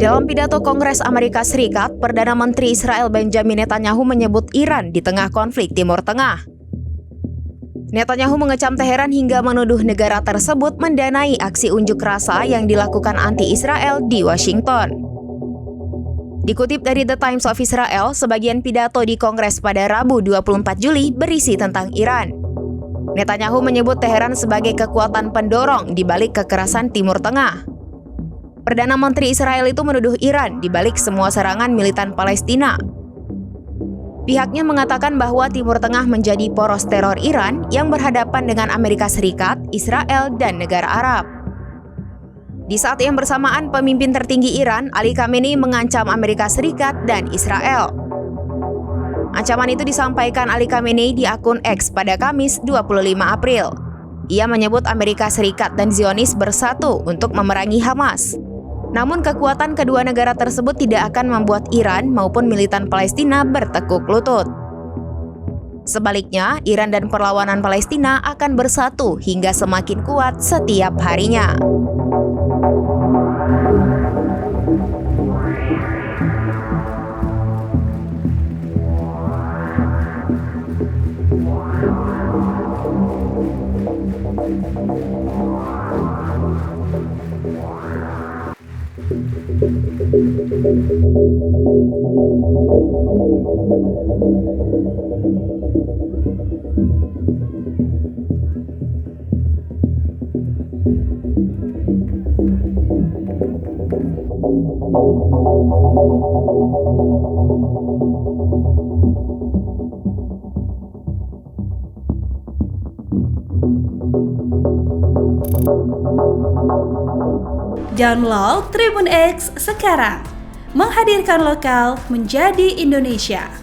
Dalam pidato Kongres Amerika Serikat, Perdana Menteri Israel Benjamin Netanyahu menyebut Iran di tengah konflik Timur Tengah. Netanyahu mengecam Teheran hingga menuduh negara tersebut mendanai aksi unjuk rasa yang dilakukan anti-Israel di Washington. Dikutip dari The Times of Israel, sebagian pidato di Kongres pada Rabu 24 Juli berisi tentang Iran. Netanyahu menyebut Teheran sebagai kekuatan pendorong di balik kekerasan Timur Tengah. Perdana Menteri Israel itu menuduh Iran di balik semua serangan militan Palestina. Pihaknya mengatakan bahwa Timur Tengah menjadi poros teror Iran yang berhadapan dengan Amerika Serikat, Israel, dan negara Arab. Di saat yang bersamaan, pemimpin tertinggi Iran, Ali Khamenei, mengancam Amerika Serikat dan Israel. Ancaman itu disampaikan Ali Khamenei di akun X pada Kamis 25 April. Ia menyebut Amerika Serikat dan Zionis bersatu untuk memerangi Hamas. Namun kekuatan kedua negara tersebut tidak akan membuat Iran maupun militan Palestina bertekuk lutut. Sebaliknya, Iran dan perlawanan Palestina akan bersatu hingga semakin kuat setiap harinya. Download Tribun X sekarang, menghadirkan lokal menjadi Indonesia.